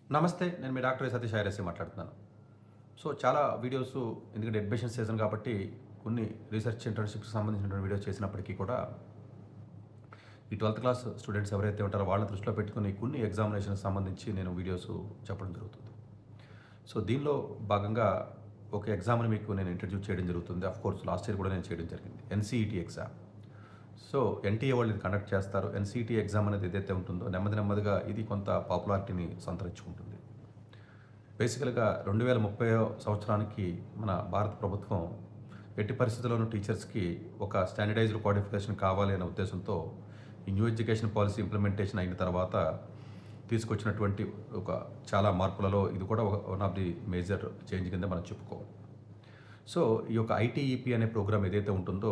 నమస్తే. నేను మీ డాక్టర్ సతీష్ ఐరసి మాట్లాడుతున్నాను. సో, చాలా వీడియోసు ఎందుకంటే అడ్మిషన్ సీజన్ కాబట్టి కొన్ని రీసెర్చ్ ఇంటర్న్‌షిప్స్‌కి సంబంధించినటువంటి వీడియోస్ చేసినప్పటికీ కూడా ఈ 12థ్ క్లాస్ స్టూడెంట్స్ ఎవరైతే ఉంటారో వాళ్ళని దృష్టిలో పెట్టుకొని కొన్ని ఎగ్జామినేషన్‌కి సంబంధించి నేను వీడియోస్ చెప్పడం జరుగుతుంది. సో, దీనిలో భాగంగా ఒక ఎగ్జామ్‌ని మీకు నేను ఇంట్రడ్యూస్ చేయడం జరుగుతుంది. ఆఫ్‌కోర్స్ లాస్ట్ ఇయర్ కూడా నేను చేయడం జరిగింది. NCET exam. సో, ఎన్‌టీఏ వాళ్ళు ఇది కండక్ట్ చేస్తారు. ఎన్‌సీఈటీ ఎగ్జామ్ అనేది ఏదైతే ఉంటుందో నెమ్మదిగా ఇది కొంత పాపులారిటీని సంతరించుకుంటుంది. బేసికల్‌గా 2030 సంవత్సరానికి మన భారత ప్రభుత్వం ఎట్టి పరిస్థితుల్లోనూ టీచర్స్‌కి ఒక స్టాండర్డైజ్డ్ క్వాలిఫికేషన్ కావాలి అనే ఉద్దేశంతో ఈ న్యూ ఎడ్యుకేషన్ పాలసీ ఇంప్లిమెంటేషన్ అయిన తర్వాత తీసుకొచ్చినటువంటి ఒక చాలా మార్పులలో ఇది కూడా one of the major change కింద మనం చెప్పుకోవాలి. సో, ఈ యొక్క ఐటీఈపీ అనే ప్రోగ్రామ్ ఏదైతే ఉంటుందో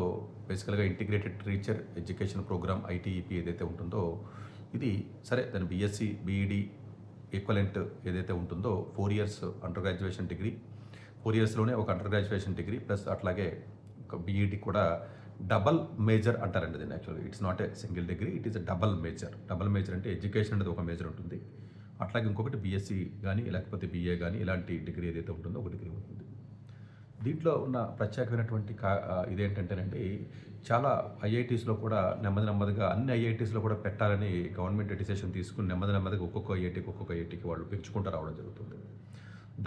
బేసికల్‌గా ఇంటిగ్రేటెడ్ టీచర్ ఎడ్యుకేషన్ ప్రోగ్రామ్ ఐటీఈపీ ఏదైతే ఉంటుందో ఇది సరే దాని బీఎస్సీ, బీఈడీ ఈక్వలెంట్ ఏదైతే ఉంటుందో 4 ఇయర్స్ అండర్ గ్రాడ్యుయేషన్ డిగ్రీ, 4 ఇయర్స్‌లోనే ఒక అండర్ గ్రాడ్యుయేషన్ డిగ్రీ ప్లస్ అట్లాగే ఒక బీఈడీ కూడా డబల్ మేజర్ అంటారండి దీన్ని. యాక్చువల్‌గా it's not a single degree, it is a double major. Double major అంటే ఎడ్యుకేషన్ అనేది ఒక మేజర్ ఉంటుంది. అట్లాగే ఇంకొకటి బీఎస్సీ గానీ లేకపోతే బీఏ గానీ ఇలాంటి డిగ్రీ ఏదైతే ఉంటుందో ఒక డిగ్రీ ఉంటుంది. దీంట్లో ఉన్న ప్రత్యేకమైనటువంటి ఇదేంటంటేనండి, చాలా ఐఐటీస్‌లో కూడా నెమ్మదిగా అన్ని ఐఐటీస్‌లో కూడా పెట్టాలని గవర్నమెంట్ డిసిషన్ తీసుకొని నెమ్మదిగా ఒక్కొక్క ఐఐటీకి వాళ్ళు పెంచుకుంటూ రావడం జరుగుతుంది.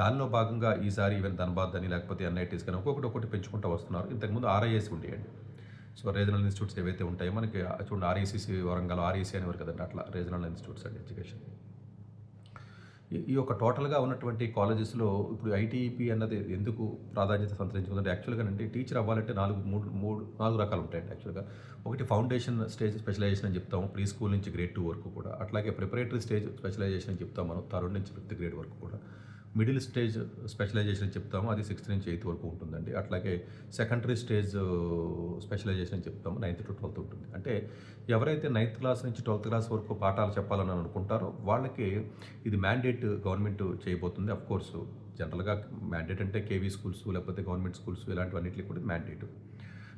దానిలో భాగంగా ఈసారి ఈవెన్ ధన్‌బాద్ అని లేకపోతే ఎన్ఐటీస్ కానీ ఒక్కొక్కటి పెంచుకుంటూ వస్తున్నారు. ఇంతకుముందు ఆర్ఐఎస్ ఉండేయండి. సో, రీజనల్ ఇన్‌స్టిట్యూట్స్ ఏవైతే ఉంటాయో మనకి చూడండి ఆర్‌ఈసీసీ వరంగల్, ఆర్‌ఈసీ అనేవారు కదండీ, అట్లా రీజనల్ ఇన్‌స్టిట్యూట్స్ అండ్ ఎడ్యుకేషన్. ఈ యొక్క టోటల్‌గా ఉన్నటువంటి కాలేజెస్‌లో ఇప్పుడు ఐటీఈపీ అన్నది ఎందుకు ప్రాధాన్యత సంతరించుకుందంటే యాక్చువల్‌గానండి టీచర్ అవ్వాలంటే 4 రకాలు ఉంటాయండి యాక్చువల్‌గా. ఒకటి ఫౌండేషన్ స్టేజ్ స్పెషలైజేషన్ అని చెప్తాము. ప్రీ స్కూల్ నుంచి గ్రేడ్ 2 వరకు కూడా. అట్లాగే ప్రిపరేటరీ స్టేజ్ స్పెషలైజేషన్ అని చెప్తాం మనం. థర్డ్ నుంచి ఫిఫ్త్ గ్రేడ్ వరకు కూడా. మిడిల్ స్టేజ్ స్పెషలైజేషన్ అని చెప్తాము. అది 6th నుంచి 8th వరకు ఉంటుందండి. అట్లాగే సెకండరీ స్టేజ్ స్పెషలైజేషన్ అని చెప్తాము. 9th to 12th ఉంటుంది. అంటే ఎవరైతే 9th క్లాస్ నుంచి 12th క్లాస్ వరకు పాఠాలు చెప్పాలని అనుకుంటారో వాళ్ళకి ఇది మ్యాండేట్ గవర్నమెంట్ చేయబోతుంది. అఫ్‌కోర్స్ జనరల్‌గా మ్యాండేట్ అంటే కేవీ స్కూల్స్ లేకపోతే గవర్నమెంట్ స్కూల్స్ ఇలాంటివన్నిటికి కూడా మ్యాండేట్.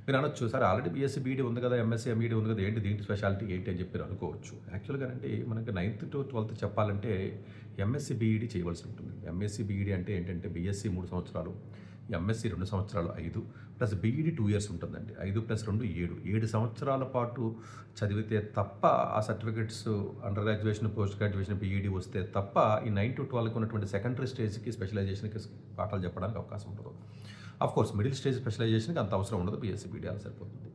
మీరు అనొచ్చు, సార్ ఆల్రెడీ బీఎస్సీ బీఈడీ ఉంది కదా, ఎంఎస్సీ ఎంఈడీ ఉంది కదా, ఏంటి దీంట్లో స్పెషాలిటీ ఏంటి అని చెప్పి మీరు అనుకోవచ్చు. యాక్చువల్‌గానండి మనకి 9th to 12th చెప్పాలంటే ఎంఎస్సీ బీఈడీ చేయవలసి ఉంటుంది. ఎంఎస్సీ బీఈడీ అంటే ఏంటంటే బీఎస్సీ 3 సంవత్సరాలు, ఎంఎస్సీ 2 సంవత్సరాలు 5 ప్లస్ బీఈడీ 2 ఇయర్స్ ఉంటుందండి. 5 + 2 7 సంవత్సరాల పాటు చదివితే తప్ప ఆ certificates under graduation, post graduation, B Ed వస్తే తప్ప ఈ 9 to 12కి ఉన్నటువంటి సెకండరీ స్టేజ్‌కి స్పెషలైజేషన్‌కి పాఠాలు చెప్పడానికి అవకాశం ఉండదు. ఆఫ్‌కోర్స్ మిడిల్ స్టేజ్ స్పెషలైజేషన్‌కి అంత అవసరం ఉండదు. బీఎస్సీ బీఈడీ అలా సరిపోతుంది.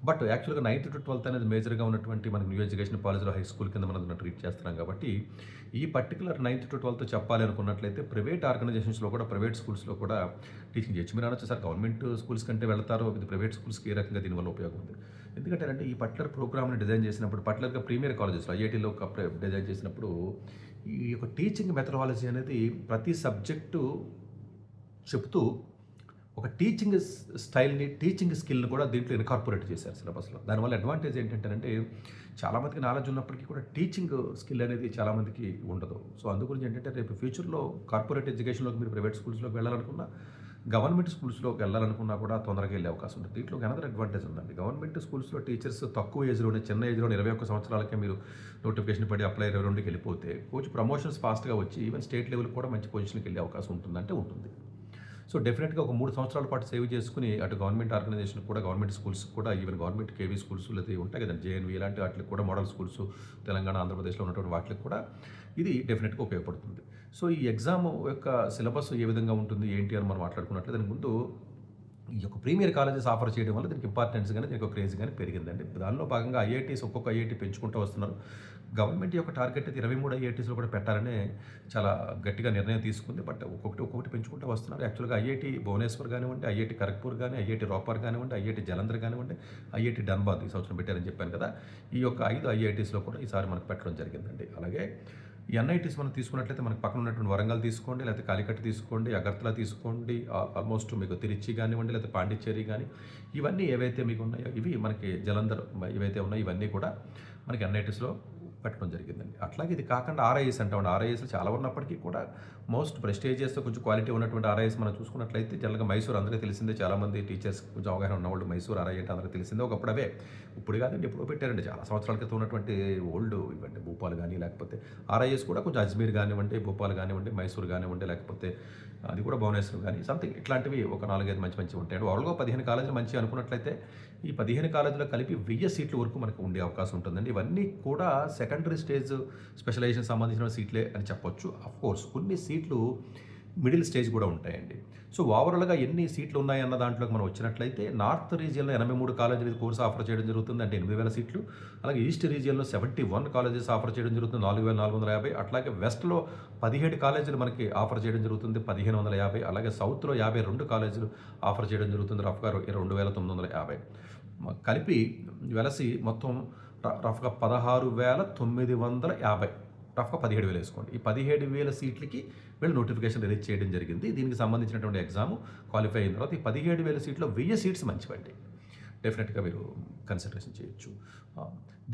బట్ యాక్చువల్‌గా 9th to 12th అనేది మేజర్‌గా ఉన్నటువంటి మనకి న్యూ ఎడ్యుకేషన్ పాలసీలో హై స్కూల్ కింద మనం ట్రీట్ చేస్తున్నాం కాబట్టి ఈ పర్టికులర్ 9th to 12th చెప్పాలి అనుకున్నట్లయితే ప్రైవేట్ ఆర్గనైజేషన్స్‌లో కూడా, ప్రైవేట్ స్కూల్స్‌లో కూడా టీచింగ్ చేయొచ్చు. మీరు అనొచ్చు, సార్ గవర్నమెంట్ స్కూల్స్ కంటే వెళ్తారు, ఇది ప్రైవేట్ స్కూల్స్‌కి ఏ రకంగా దీనివల్ల ఉపయోగం ఉంది? ఎందుకంటేనండి ఈ పర్టికులర్ ప్రోగ్రామ్‌ని డిజైన్ చేసినప్పుడు పర్టికులర్‌గా ప్రీమియర్ కాలేజెస్‌లో ఐఐటీలో డిజైన్ చేసినప్పుడు ఈ యొక్క టీచింగ్ మెథడాలజీ అనేది ప్రతి సబ్జెక్టు చెప్తూ ఒక టీచింగ్ స్టైల్‌ని, టీచింగ్ స్కిల్‌ని కూడా దీంట్లో ఇన్కార్పొరేట్ చేశారు సిలబస్‌లో. దానివల్ల అడ్వాంటేజ్ ఏంటంటేనంటే చాలామందికి నాలెడ్జ్ ఉన్నప్పటికీ కూడా టీచింగ్ స్కిల్ అనేది చాలామందికి ఉండదు. సో, అందుగురించి ఏంటంటే రేపు ఫ్యూచర్‌లో కార్పొరేట్ ఎడ్యుకేషన్‌లోకి మీరు ప్రైవేట్ స్కూల్స్‌లోకి వెళ్ళాలనుకున్నా, గవర్నమెంట్ స్కూల్స్‌లోకి వెళ్ళాలనుకున్నా కూడా తొందరగా వెళ్ళే అవకాశం ఉంటుంది. దీంట్లో అనదర్ అడ్వాంటేజ్ ఉందండి. గవర్నమెంట్ స్కూల్స్‌లో టీచర్స్ తక్కువ ఏజ్‌లోనే, చిన్న ఏజ్‌లోనే 21 సంవత్సరాలకే మీరు నోటిఫికేషన్ పడి అప్లై 22కి వెళ్ళిపోతే కొంచెం ప్రమోషన్స్ ఫాస్ట్‌గా వచ్చి ఈవెన్ స్టేట్ లెవెల్‌కి కూడా మంచి పొజిషన్‌కి వెళ్ళే అవకాశం ఉంటుందంటే ఉంటుంది. సో, డెఫినెట్‌గా ఒక 3 సంవత్సరాల పాటు సేవ్ చేసుకొని అటు గవర్నమెంట్ ఆర్గనైజేషన్ కూడా, గవర్నమెంట్ స్కూల్స్ కూడా, ఈవెన్ గవర్నమెంట్ కేవీ స్కూల్స్ లేతే ఉంటాయి కదండీ, జేఎన్‌వీ ఇలాంటి వాటికి కూడా, మోడల్ స్కూల్స్ తెలంగాణ, ఆంధ్రప్రదేశ్‌లో ఉన్నటువంటి వాటికి కూడా ఇది డెఫినెట్‌గా ఉపయోగపడుతుంది. సో, ఈ ఎగ్జామ్ యొక్క సిలబస్ ఏ విధంగా ఉంటుంది, ఏంటి అని మనం మాట్లాడుకున్నట్లయితే దానికి ముందు ఈ యొక్క ప్రీమియర్ కాలేజెస్ ఆఫర్ చేయడం వల్ల దీనికి ఇంపార్టెన్స్ గాని, దీనికి ఒక క్రేజ్ గాని పెరిగిందండి. దానిలో భాగంగా ఐఐటీస్ ఒక్కొక్క ఐఐటీ పెంచుకుంటూ వస్తున్నారు. గవర్నమెంట్ యొక్క టార్గెట్ అయితే 23 ఐఐటీస్‌లో కూడా పెట్టాలని చాలా గట్టిగా నిర్ణయం తీసుకుంది. బట్ ఒక్కొక్కటి పెంచుకుంటూ వస్తున్నారు. యాక్చువల్‌గా ఐఐటీ భువనేశ్వర్ కానివ్వండి, ఐఐటీ ఖరగ్‌పూర్ గాని, ఐఐటీ రోపర్ కానివ్వండి, ఐఐటీ జలంధర్ కానివ్వండి, ఐఐటీ ధన్‌బాద్ ఈ సంవత్సరం పెట్టారని చెప్పాను కదా. ఈ యొక్క 5 ఐఐటీస్‌లో కూడా ఈసారి మనకు పెట్టడం జరిగిందండి. అలాగే ఈ ఎన్ఐటీస్ మనం తీసుకున్నట్లయితే మనకు పక్కన ఉన్నటువంటి వరంగల్ తీసుకోండి, లేకపోతే కాలికట్ తీసుకోండి, అగర్తల తీసుకోండి, ఆల్మోస్ట్ మీకు తిరుచి కానివ్వండి, లేకపోతే పాండిచ్చేరి కానీ ఇవన్నీ ఏవైతే మీకు ఉన్నాయో ఇవి మనకి జలంధర్ ఇవైతే ఉన్నాయో ఇవన్నీ కూడా మనకి ఎన్ఐటీస్‌లో పెట్టడం జరిగిందండి. అట్లాగే ఇది కాకుండా ఆర్ఐఎస్ అంటామండి. ఆర్ఐఎస్‌లు చాలా ఉన్నప్పటికీ కూడా మోస్ట్ ప్రెస్టీజియస్‌తో కొంచెం క్వాలిటీ ఉన్నటువంటి ఆర్ఐఎస్ మనం చూసుకున్నట్లయితే జనరల్‌గా మైసూర్ అందరికీ తెలిసిందే. చాలామంది టీచర్స్‌కి కొంచెం అవగాహన ఉన్నవాళ్ళు మైసూర్ ఆర్ఐ అంటే అందరికీ తెలిసిందే. ఒకప్పుడు అవే. ఇప్పుడు కాదండి, ఎప్పుడో పెట్టారండి. చాలా సంవత్సరాల క్రితం ఉన్నటువంటి ఓల్డ్ ఇవండి. భూపాల్ గాని, లేకపోతే ఆర్ఐఎస్ కూడా కొంచెం అజ్మీర్ గానివ్వండి, భూపాల్ గానివ్వండి, మైసూర్ గానివ్వండి, లేకపోతే అది కూడా భువనేశ్వర్ గాని సంథింగ్ ఇట్లాంటివి ఒక 4, 5 మంచి మంచివి ఉంటాయండి. ఓవరాల్‌గా 15 కాలేజీలు మంచివి అనుకున్నట్లయితే ఈ 15 కాలేజీలో కలిపి 1000 సీట్ల వరకు మనకు ఉండే అవకాశం ఉంటుందండి. ఇవన్నీ కూడా సెకండరీ స్టేజ్ స్పెషలైజేషన్ సంబంధించిన సీట్లే అని చెప్పొచ్చు. ఆఫ్‌కోర్స్ కొన్ని సీట్లు మిడిల్ స్టేజ్ కూడా ఉంటాయండి. సో ఓవరాల్‌గా ఎన్ని సీట్లు ఉన్నాయన్న దాంట్లోకి మనం వచ్చినట్లయితే నార్త్ రీజియన్‌లో 83 కాలేజీలు కోర్స్ ఆఫర్ చేయడం జరుగుతుంది. అంటే 8000 సీట్లు. అలాగే ఈస్ట్ రీజియన్‌లో 71 కాలేజెస్ ఆఫర్ చేయడం జరుగుతుంది. 4450. అట్లాగే వెస్ట్‌లో 17 కాలేజీలు మనకి ఆఫర్ చేయడం జరుగుతుంది. 1550. అలాగే సౌత్‌లో 52 కాలేజీలు ఆఫర్ చేయడం జరుగుతుంది. రఫ్‌గా 2950. కలిపి వెలసి మొత్తం రఫ్‌గా 16,950. రఫ్‌గా 17,000 వేసుకోండి. ఈ 17,000 సీట్లకి వీళ్ళు నోటిఫికేషన్ రిలీజ్ చేయడం జరిగింది. దీనికి సంబంధించినటువంటి ఎగ్జామ్ క్వాలిఫై అయిన తర్వాత ఈ 17,000 సీట్‌లో 1000 సీట్స్ మంచివండి. డెఫినెట్‌గా మీరు కన్సిడరేషన్ చేయొచ్చు.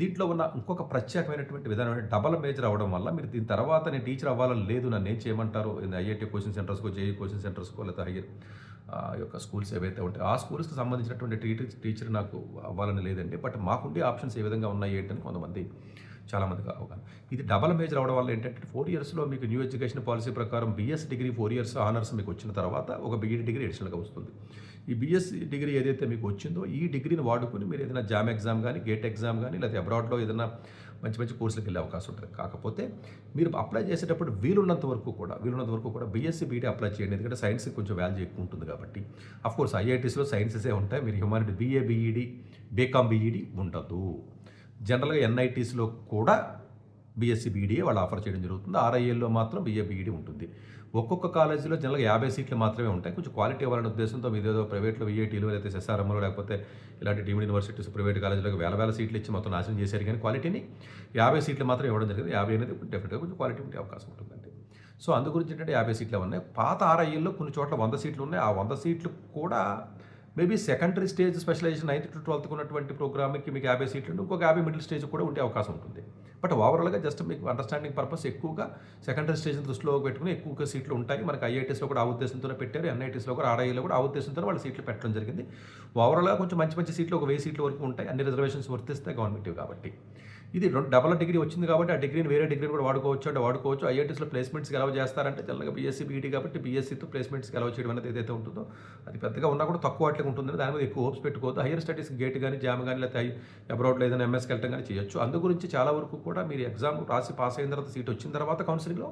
దీంట్లో ఉన్న ఇంకొక ప్రత్యేకమైనటువంటి విధానం అంటే డబల్ మేజర్ అవ్వడం వల్ల మీరు దీని తర్వాత నేను టీచర్ అవ్వాలని లేదు, నన్ను ఏం చేయమంటారు, ఐఐటీ కోచింగ్ సెంటర్స్కో, జేఈ కోచింగ్ సెంటర్స్కో, లేకపోతే హైయర్ యొక్క స్కూల్స్ ఏవైతే ఉంటాయో ఆ స్కూల్స్కి సంబంధించినటువంటి టీచర్ నాకు అవ్వాలని లేదండి. బట్ మాకుండే ఆప్షన్స్ ఏ విధంగా ఉన్నాయి ఏంటని కొంతమంది చాలామందికి అవగాహన. ఇది డబల్ మేజర్ అవ్వడం వల్ల ఏంటంటే 4 ఇయర్స్లో మీకు న్యూ ఎడ్యుకేషన్ పాలసీ ప్రకారం బీఎస్ డిగ్రీ 4 ఇయర్స్ ఆనర్స్ మీకు వచ్చిన తర్వాత ఒక బీఈడి డిగ్రీ అడిషనల్గా వస్తుంది. ఈ బీఎస్ డిగ్రీ ఏదైతే మీకు వచ్చిందో ఈ డిగ్రీని వాడుకొని మీరు ఏదైనా జామ్ ఎగ్జామ్ కానీ, గేట్ ఎగ్జామ్ కానీ, లేదా అబ్రాడ్లో ఏదైనా మంచి మంచి కోర్సులకు వెళ్ళే అవకాశం ఉంటుంది. కాకపోతే మీరు అప్లై చేసేటప్పుడు వీలున్నంత వరకు కూడా బీఎస్సీ బీఈడి అప్లై చేయండి. ఎందుకంటే సైన్స్కి కొంచెం వాల్యూ ఎక్కువ ఉంటుంది కాబట్టి. అఫ్కోర్స్ ఐఐటీస్లో సైన్సెసే ఉంటాయి. మీరు humanity B A B Ed, B Com B Ed ఉండదు. జనరల్గా ఎన్ఐటీస్లో కూడా బీఎస్సీ బీఈడీఏ వాళ్ళు ఆఫర్ చేయడం జరుగుతుంది. ఆర్ఐఎల్లో మాత్రం బీఏ బీఈడీ ఉంటుంది. ఒక్కొక్క కాలేజీలో జనరల్గా 50 సీట్లు మాత్రమే ఉంటాయి. కొంచెం క్వాలిటీ ఇవ్వాలనే ఉద్దేశంతో మీదేదో ప్రైవేట్లో విఐటీలు లేకపోతే ఎస్ఆర్ఎంలో లేకపోతే ఇలాంటి డీమ్డ్ యూనివర్సిటీస్ ప్రైవేట్ కాలేజీలకు వేల సీట్లు ఇచ్చి మొత్తం నాశనం చేశారు. కానీ క్వాలిటీని 50 సీట్లు మాత్రం ఇవ్వడం జరిగింది. 50 అనేది డెఫినెట్గా కొంచెం క్వాలిటీ ఉండే అవకాశం ఉంటుందండి. సో అందు గురించి ఏంటంటే 50 సీట్లు ఉన్నాయి. పాత ఆర్ఐఎల్లో కొన్ని చోట్ల 100 సీట్లు ఉన్నాయి. ఆ 100 సీట్లు కూడా maybe secondary stage specialisation 9th to 12th ఉన్నటువంటి ప్రోగ్రామ్కి మీకు 50 సీట్లు ఉంటే ఇంకొక 50 మిడిల్ స్టేజ్ కూడా ఉండే అవకాశం ఉంటుంది. బట్ ఓవరాల్గా జస్ట్ మీకు అండర్స్టాండింగ్ పర్పస్ ఎక్కువగా సెకండరీ స్టేజ్ని దృష్టిలో పెట్టుకుని ఎక్కువగా సీట్లు ఉంటాయి. మనకి ఐఐటీస్లో కూడా ఆ ఉద్దేశంతోనే పెట్టారు. ఎన్ఐటీస్లో కూడా ఆర్ఐలో కూడా ఆ ఉద్దేశంతో వాళ్ళు సీట్లు పెట్టడం జరిగింది. ఓవరాల్గా కొంచెం మంచి సీట్లు ఒక 1000 సీట్ల వరకు ఉంటాయి. అన్ని రిజర్వేషన్స్ వర్తిస్తాయి గవర్నమెంట్ కాబట్టి. ఇది డబల్ డిగ్రీ వచ్చింది కాబట్టి ఆ డిగ్రీని వేరే డిగ్రీని కూడా వాడుకోవచ్చు. ఐఐటీస్లో ప్లేస్మెంట్స్కి అలౌ చేస్తారంటే జనరల్గా బీఎస్సీ బీఈడీ కాబట్టి బీఎస్సీతో ప్లేస్మెంట్స్కి అలౌ చేయడం అనేది ఏదైతే ఉంటుందో అది పెద్దగా ఉన్నా కూడా తక్కువ వాటికి ఉంటుంది. దాని మీద ఎక్కువ హోప్స్ పెట్టుకోవద్దు. హైయర్ స్టడీస్కి గేట్ కానీ, జామ్ కానీ, లేకపోతే అబ్రాడ్లో ఏదైనా ఎంఎస్కి వెళ్ళడం కానీ చేయొచ్చు. అందు గురించి చాలా వరకు కూడా మీరు ఎగ్జామ్ రాసి పాస్ అయిన తర్వాత సీట్ వచ్చిన తర్వాత కౌన్సిలింగ్లో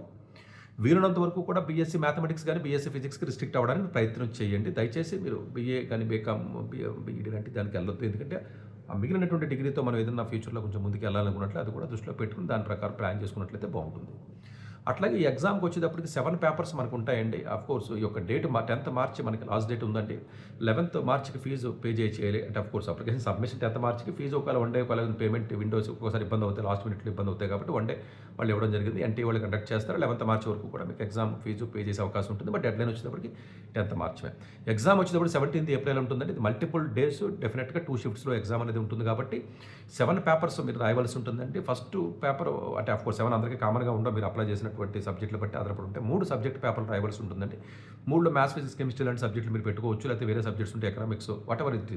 వీలున్నంత వరకు కూడా బీఎస్సీ మ్యాథమెటిక్స్ కానీ, బీఎస్సీ ఫిజిక్స్కి రిస్ట్రిక్ట్ అవ్వడానికి ప్రయత్నం చేయండి. దయచేసి మీరు బీఏ కానీ, బీకామ్, బీఈడీ లాంటి దానికి వెళ్ళొద్దు. ఎందుకంటే ఆ మిగిలినటువంటి డిగ్రీతో మనం ఏదైనా ఫ్యూచర్లో కొంచెం ముందుకు వెళ్ళాలనుకున్నట్లు అది కూడా దృష్టిలో పెట్టుకుని దాని ప్రకారం ప్లాన్ చేసుకున్నట్లయితే బాగుంటుంది. అట్లాగే ఈ ఎగ్జామ్కి వచ్చేటప్పటికి 7 పేపర్స్ మనకు ఉంటాయండి. కోర్స్ ఈ యొక్క డేట్ 10th మార్చి మనకి లాస్ట్ డేట్ ఉందండి. 11th మార్చికి ఫీజు పే చేయాలి. అంటే కోర్స్ అప్లికేషన్ సబ్మిషన్ 10th మార్చికి ఫీజు ఒకవేళ వన్ డే పేమెంట్ విండోస్ ఒక్కోసారి ఇబ్బంది అవుతాయి, లాస్ట్ మినిట్లో ఇబ్బంది అవుతాయి కాబట్టి వన్ డే వాళ్ళు ఇవ్వడం జరిగింది. ఎన్టీ వాళ్ళు కండక్ట్ చేస్తారు. 11th మార్చి వరకు కూడా మీకు ఎగ్జామ్ ఫీజు పే చేసే అవకాశం ఉంటుంది. బట్ డెడ్లైన్ వచ్చేటప్పటికి 10th మార్చి. ఎగ్జామ్ వచ్చేటప్పుడు 17th ఏప్రిల్ ఉంటుందండి. ఇది మల్టిపుల్ డేస్ డెఫినెట్గా 2 షిఫ్ట్స్లో ఎగ్జామ్ అనేది ఉంటుంది కాబట్టి 7 పేపర్స్ మీరు రాయవలసి ఉంటుందండి. ఫస్ట్ పేపర్ అంటే కోర్స్ 7 అందరికీ కామన్గా ఉండవు. మీరు అప్లై చేసినటువంటి సబ్జెక్టులు బట్టి ఆధారపడి ఉంటే 3 సబ్జెక్ట్ పేపర్లు రాయవలసి ఉంటుందండి. 3లో మ్యాథ్స్, ఫిజిక్స్, కెమిస్ట్రీ లాంటి సబ్జెక్టులు మీరు పెట్టుకోవచ్చు. లేకపోతే వేరే సబ్జెక్ట్స్ ఉంటే ఎకనామిక్స్ వాట్ ఎవర్ ఇట్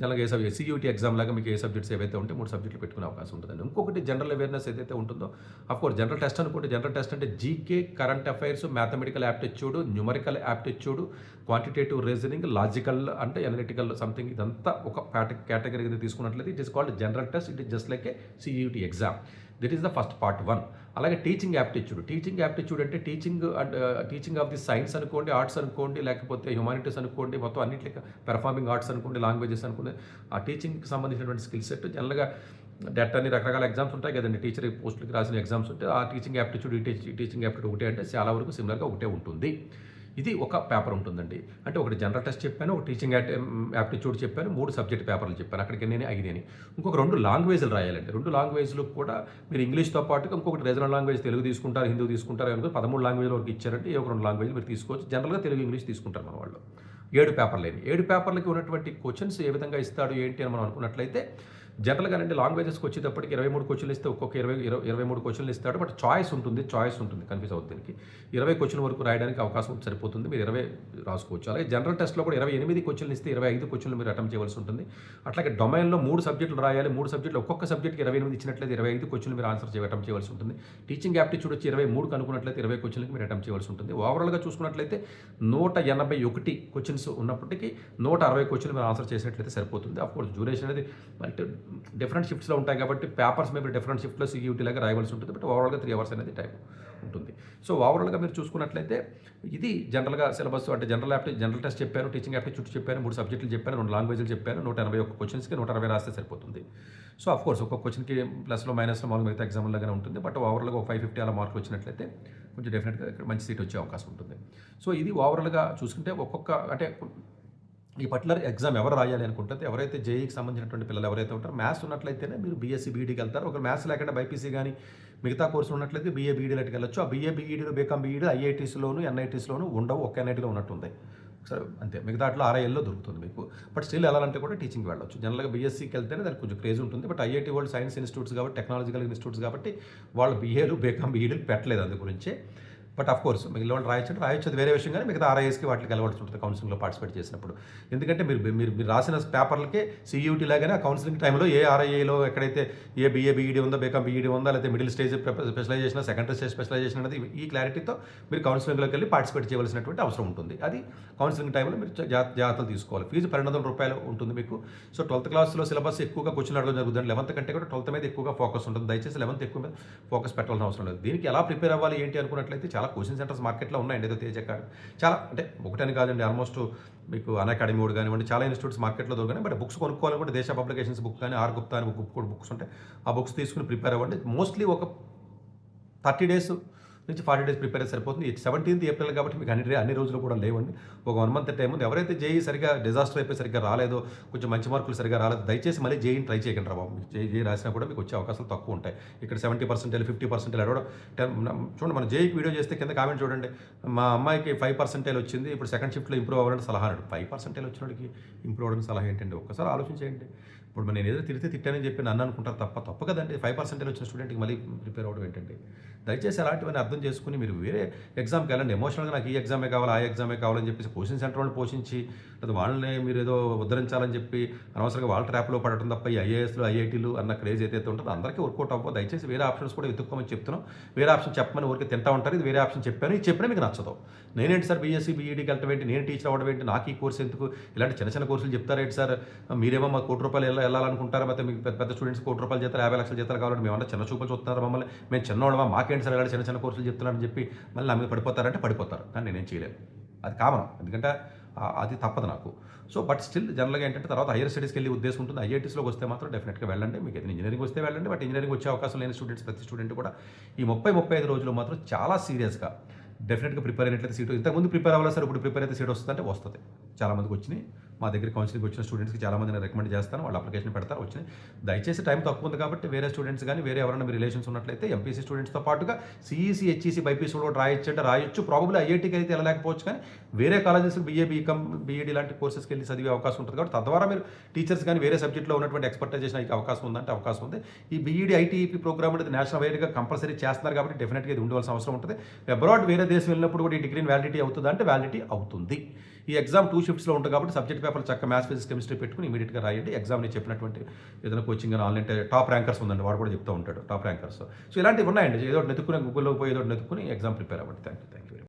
జనరల్గా సియూటీ ఎగ్జామ్ లాగా మీకు ఏ సబ్జెక్ట్స్ ఏవైతే ఉంటే 3 సబ్జెక్టులు పెట్టుకునే అవకాశం ఉంటుందండి. ఇంకొకటి జనరల్ అవేర్నెస్ ఏదైతే ఉంటుందో కోర్స్ జనరల్ టెస్ట్ అనుకోండి. జనరల్ టెస్ట్ అంటే GK, current affairs, mathematical aptitude, numerical aptitude, quantitative reasoning, logical అంటే అనలిటికల్ సంథింగ్ ఇదంతా ఒక కేటగిరీ కింద తీసుకున్నట్లయితే it is called general test. It is just like a CUET exam. That is the first part 1. అలాగే teaching aptitude అంటే teaching of the science అనుకోండి, arts అనుకోండి, లేకపోతే హ్యుమానిటీస్ అనుకోండి, మొత్తం అన్నింటికి పెర్ఫార్మింగ్ ఆర్ట్స్ అనుకోండి, లాంగ్వేజెస్ అనుకోండి, ఆ టీచింగ్కి సంబంధించినటువంటి స్కిల్ సెట్. జనరల్గా డెట్ అని రకరకాల ఎగ్జామ్స్ ఉంటాయి కదండి, టీచర్ పోస్టులకి రాసిన ఎగ్జామ్స్ ఉంటాయి. ఆ టీచింగ్ యాప్టిట్యూడ్ ఒకటే అంటే చాలా వరకు సిమిలర్గా ఒకటే ఉంటుంది. ఇది ఒక పేపర్ ఉంటుందండి. అంటే ఒకటి జనరల్ టెస్ట్ చెప్పాను, ఒక టీచింగ్ యాప్టిట్యూడ్ చెప్పాను, 3 సబ్జెక్ట్ పేపర్లు చెప్పాను. అక్కడికి నేను 5 అని. ఇంకొక 2 లాంగ్వేజ్లు రాయాలండి. 2 లాంగ్వేజ్లు కూడా మీరు ఇంగ్లీష్తో పాటుగా ఇంకొకటి రీజనల్ లాంగ్వేజ్ తెలుగు తీసుకుంటారు, హిందీ తీసుకుంటారు అనుకో 13 లాంగ్వేజ్ల వరకు ఇచ్చారంటే ఒక 2 లాంగ్వేజ్లు మీరు తీసుకోవచ్చు. జనరల్గా తెలుగు, ఇంగ్లీష్ తీసుకుంటారు మన వాళ్ళు. 7 పేపర్లు 7 పేపర్లకి ఉన్నటువంటి క్వశ్చన్స్ ఏ విధంగా ఇస్తాడు ఏంటి అని మనం అనుకున్నట్లయితే జనరల్గానంటే లాంగ్వేజెస్కి వచ్చేటప్పటికి 23 క్వశ్చన్లు ఇస్తే ఒక్కొక్క 23 క్వశ్చన్లు ఇస్తాడు. బట్ చాయిస్ ఉంటుంది కన్ఫ్యూజ్ అవుతుంది దీనికి. 20 క్వశ్చన్ వరకు రాయడానికి అవకాశం సరిపోతుంది. మీరు 20 రాసుకోవచ్చు. అలాగే జనరల్ టెస్ట్‌లో కూడా 28 క్వశ్చన్లు ఇస్తే 25 క్వశ్చన్లు మీరు అటెంప్ట్ చేయవలసి ఉంటుంది. అట్లాగే డొమైన్‌లో 3 సబ్జెక్టులు రాయాలి. 3 సబ్జెక్టులు ఒక్కొక్క సబ్జెక్ట్‌కి 28 ఇచ్చినట్లయితే 25 క్వశ్చన్లు మీరు అటెంప్ట్ చేయవలసి ఉంటుంది. టీచింగ్ యాప్టిట్యూడ్ వచ్చి 23 అనుకున్నట్లయితే 20 క్వశ్చన్లకి మీరు అటెంప్ట్ చేయవలసి ఉంటుంది. ఓవరాల్‌గా చూసుకున్నట్లయితే 181 క్వశ్చన్స్ ఉన్నప్పటికీ 160 క్వశ్చన్లు మీరు ఆన్సర్ చేసినట్లయితే సరిపోతుంది. ఆఫ్‌కోర్స్ డ్యూరేషన్ అనేది డిఫరెంట్ షిఫ్ట్స్‌లో ఉంటాయి కాబట్టి పేపర్స్ మీద డిఫరెంట్ షిఫ్ట్‌లో సీయూటీ లాగా రాయవలసి ఉంటుంది. బట్ ఓవరాల్‌గా 3 అవర్స్ అనేది టైం ఉంటుంది. సో ఓవరాల్‌గా మీరు చూసుకున్నట్లయితే ఇది జనరల్‌గా సిలబస్ అంటే జనరల్ టెస్ట్ చెప్పాను, టీచింగ్ యాప్టిట్యూడ్ చెప్పాను, 3 సబ్జెక్టులు చెప్పాను, 2 లాంగ్వేజ్‌లు చెప్పాను, 181 క్వశ్చన్స్‌కి 160 రాస్తే సరిపోతుంది. సో ఆఫ్‌కోర్స్ ఒక్కొక్క క్వశ్చన్‌కి ప్లస్‌లో మైనస్‌లో మామూలుగా మిగతా ఎగ్జామ్ లాగానే ఉంటుంది. బట్ ఓవరాల్‌గా ఒక 550 అలా మార్కులు వచ్చినట్లయితే కొంచెం డెఫినెట్‌గా ఇక్కడ మంచి సీట్ వచ్చే అవకాశం ఉంటుంది. సో ఇది ఓవరాల్‌గా చూసుకుంటే ఒక్కొక్క అంటే ఈ పర్టికులర్ ఎగ్జామ్ ఎవరు రాయాలి అనుకుంటే ఎవరైతే జేఈకి సంబంధించినటువంటి పిల్లలు ఎవరైతే ఉంటారో మ్యాథ్స్ ఉన్నట్లయితేనే మీరు బీఎస్సీ బీఈడీకి వెళ్తారు. ఒక మ్యాథ్స్ లేకుండా బైపీసీ కానీ మిగతా కోర్సులు ఉన్నట్లయితే బీఏ బీఈడీలకి వెళ్ళొచ్చు. ఆ బీఏ బీఈడీలో బీకామ్ బీఈడీ ఐఐటీస్లోను ఎన్ఐటీస్లోను ఉండవు, ఒక్క ఎన్ఐటీలో ఉన్నట్టుంది. సరే అంతే, మిగతా అట్లా ఆర్ఐఎల్లో దొరుకుతుంది మీకు. బట్ స్టిల్ వెళ్ళాలంటే కూడా టీచింగ్కి వెళ్ళొచ్చు. జనరల్గా బీఎస్సీకి వెళ్తేనే దానికి కొంచెం క్రేజ్ ఉంటుంది. బట్ ఐఐటీ వాళ్ళు సైన్స్ ఇన్స్టిట్యూట్స్ కాబట్టి, టెక్నాలజికల్ ఇన్స్టిట్యూట్స్ కాబట్టి వాళ్ళు బీఏలు బీకామ్ బీఈడీలు పెట్టలేదు అందు గురించే. బట్ ఆఫ్ కోర్స్ మిగిలిన వాళ్ళు రాయొచ్చు, అది వేరే విషయం. కానీ మిగతా ఆర్ఐఎస్కి వాటికి వెళ్ళవలసి ఉంటుంది కౌన్సిలింగ్లో పార్టిసిపేట్ చేసినప్పుడు. ఎందుకంటే మీరు రాసిన పేపర్లకే సీయూటీ లాగానే ఆ కౌన్సిలింగ్ టైంలో ఏ ఆర్ఐఏలో ఎక్కడైతే ఏ బీఏ బీఈడీ ఉందో, బీకామ్ బీఈడీ ఉందా, లేకపోతే middle stage specialisation, secondary stage specialisation అనేది ఈ క్లారిటీతో మీరు కౌన్సిలింగ్లోకి వెళ్ళి పార్టిసిపేట్ చేయవలసినటువంటి అవసరం ఉంటుంది. అది కౌన్సిలింగ్ టైంలో మీరు జాగ్రత్తలు తీసుకోవాలి. ఫీజు 1200 రూపాయలు ఉంటుంది మీకు. సో 12th క్లాస్లో సిలబస్ ఎక్కువగా క్వశ్చన్ అడగడం జరుగుతుంది. 11th కంటే కూడా 12th మీద ఎక్కువగా ఫోకస్ ఉంటుంది. దయచేసి 11th ఎక్కువ మీద ఫోకస్ పెట్టాల్సిన అవసరం లేదు. దీనికి ఎలా ప్రిపేర్ అవ్వాలి ఏంటి అనుకున్నట్లయితే చాలా కోచింగ్ సెంటర్స్ మార్కెట్లో ఉన్నాయండి. ఏదో తేజ్ అకాడమీ చాలా అంటే ఒకటని కాదండి, ఆల్మోస్ట్ మీకు అన్అకాడమీ కూడా కానివ్వండి, చాలా ఇన్స్టిట్యూట్స్ మార్కెట్లో దొరకని. బట్ బుక్స్ కొనుక్కోవాలనుకుంటే దేశ పబ్లికేషన్స్ బుక్ కానీ, ఆర్ గుప్తా అని బుక్స్ ఉంటాయి. ఆ బుక్స్ తీసుకుని ప్రిపేర్ అవ్వండి. మోస్ట్లీ ఒక 30 డేస్ నుంచి 40 డేస్ ప్రిపేర్ అయితే సరిపోతుంది. 17th ఏప్రిల్ కాబట్టి మీకు అన్ని రోజులు కూడా లేవండి. ఒక 1 మంత్ టైం ఉంది. ఎవరైతే జేఈ సరిగా డిజాస్టర్ అయిపోయి సరిగ్గా రాలేదో, కొంచెం మంచి మార్కులు సరిగ్గా రాలేదు, దయచేసి మళ్ళీ జేఈని ట్రై చేయకండి రా బాబు. జేఈ రాసినా కూడా మీకు వచ్చే అవకాశాలు తక్కువ ఉంటాయి. ఇక్కడ 70% 50% అడవడం. చూడండి, మన జేఈకి వీడియో చేస్తే కింద కామెంట్ చూడండి, మా అమ్మాయికి 5% వచ్చింది, ఇప్పుడు సెకండ్ షిఫ్ట్లో ఇంప్రూవ్ అవ్వాలంటే సలహా అన్నాడు. 5% వచ్చినోడికి ఇంప్రూవ్ అవ్వడానికి సలహా ఏంటండి? ఒక్కసారి ఆలోచించేయండి. ఇప్పుడు నేను ఏదో తిట్టానని చెప్పి నన్ను అనుకుంటారు తప్పు కదండి. 5% వచ్చిన స్టూడెంట్కి మళ్ళీ ప్రిపేర్ అవ్వడం ఏంటండి? దయచేసి అలాంటివన్నీ అర్థం చేసుకుని మీరు వేరే ఎగ్జామ్కి వెళ్ళండి. ఎమోషనల్గా నాకు ఈ ఎగ్జామే కావాలి, ఆ ఎగ్జామే కావాలని చెప్పేసి కోచింగ్ సెంటర్ వాళ్ళని పోషించి, లేదా వాళ్ళని మీరు ఏదో ఉద్ధరించాలని చెప్పి అనవసరంగా వాళ్ళ ట్రాప్లో పడటం తప్ప ఈ ఐఏఎస్లు ఐఐటీలు అన్న క్రేజ్ ఏదైతే ఉంటుందో అందరికీ వర్కౌట్ అవ్వదు. దయచేసి వేరే ఆప్షన్స్ కూడా వెతుక్కోమని చెప్తున్నాం. వేరే ఆప్షన్ చెప్పమని ఊరికి తింటా ఉంటారు. ఇది వేరే ఆప్షన్ చెప్పాను, ఇది చెప్పినా మీకు నచ్చదు. నేనేంటి సార్ బీఎస్సీ బీఈడీకి వెళ్ళటం ఏంటి, నేను టీచర్ అవ్వడం ఏంటి, నాకు ఈ కోర్సు ఎందుకు, ఇలాంటి చిన్న కోర్సులు చెప్తారేంటి సార్, మీరేమో మా ₹1,00,00,000 వెళ్ళాలనుకుంటారా, అయితే మీకు పెద్ద స్టూడెంట్స్ ₹1,00,00,000 జీతాలు 50 లక్షల జీతాలు కావాలంటే మేమన్నా చిన్న చూపులు చూస్తున్నారు మమ్మల్ని, మేము చిన్నవాడమా, మాకేంటి సార్ ఇలాంటి చిన్న కోర్సులు చెప్తున్నారని చెప్పి మళ్ళీ నా మీద పడిపోతారంటే పడిపోతారు. కానీ నేనేం చేయలేను, అది కామన్. ఎందుకంటే అది తప్పదు నాకు. సో బట్ స్టిల్ జనరల్గా ఏంటంటే తర్వాత హైయర్ స్టడీస్కి వెళ్ళి ఉద్దేశం ఉంటుంది. ఐఐటీస్లోకి వస్తే మాత్రం డెఫినెట్గా వెళ్ళండి. మీకు ఏదైనా ఇంజనీరింగ్ వస్తే వెళ్ళండి. బట్ ఇంజనీరింగ్ వచ్చే అవకాశం లేని ప్రతి స్టూడెంట్ కూడా ఈ 30-35 రోజులు మాత్రం చాలా సీరియస్గా డెఫినెట్గా ప్రిపేర్ అయినట్లయితే సీటు, ఇంతకుముందు ప్రిపేర్ అవ్వాలి సార్, ఇప్పుడు ప్రిపేర్ అయితే సీట్ వస్తుందంటే వస్తుంది. చాలామందికి వచ్చినాయి. మా దగ్గర కౌన్సిలింగ్ వచ్చిన స్టూడెంట్స్కి చాలామంది నేను రికమెండ్ చేస్తాను, వాళ్ళు అప్లికేషన్ పెడతారు, వచ్చినాయి. దయచేసి టైం తక్కువ ఉంది కాబట్టి వేరే స్టూడెంట్స్ కానీ వేరే ఎవరైనా మీ రిలేషన్స్ ఉన్నట్లయితే ఎంపీసీ స్టూడెంట్స్తో పాటుగా సిఈసీ హెచ్ఈసీ బైపీసీ కూడా రాయొచ్చు. ప్రాబబ్లీ ఐఐటీకి అయితే వెళ్ళలేకపోవచ్చు, కానీ వేరే కాలేజెస్ బీఏ బీకామ్ బీఈడీ లాంటి కోర్సెస్కి వెళ్ళి చదివే అవకాశం ఉంటుంది. కాబట్టి తద్వారా మీరు టీచర్స్ కానీ వేరే సబ్జెక్ట్లో ఉన్నటువంటి ఎక్స్పర్టైజేషన్ అయ్యే అవకాశం ఉందంటే అవకాశం ఉంది. ఈ బీఈడీ ఐటీఈపీ ప్రోగ్రామ్ అనేది నేషనల్ వైడ్గా కంపల్సరీ చేస్తున్నారు కాబట్టి డెఫినెట్గా ఇది ఉండవలసిన అవసరం ఉంటుంది. అబ్రాడ్ వేరే దేశం వెళ్ళినప్పుడు కూడా ఈ డిగ్రీని వ్యాలిడిటీ అవుతుందా అంటే వ్యాలిడిటీ అవుతుంది. ఈ ఎగ్జామ్ 2 షిఫ్ట్స్లో ఉంటుంది కాబట్టి సబ్జెక్ట్ పేపర్ చక్క మ్యాథ్స్ ఫిజిక్స్ కెమిస్ట్రీ పెట్టుకుని ఇమీడియట్గా రాయండి. ఎగ్జామ్ నేను చెప్పినటువంటి ఏదైనా కోచింగ్ ఆన్లైన్ టాప్ ర్యాంకర్స్ ఉందండి, వాడు కూడా చెప్తూ ఉంటాడు టాప్ ర్యాంకర్స్. సో ఇలాంటివి ఉన్నాయండి. ఏదో నెతుక్కుని గూగుల్లో పోయి ఏదో నెతుక్కుని ఎగ్జామ్ ప్రిపేర్ అవ్వండి. Thank you.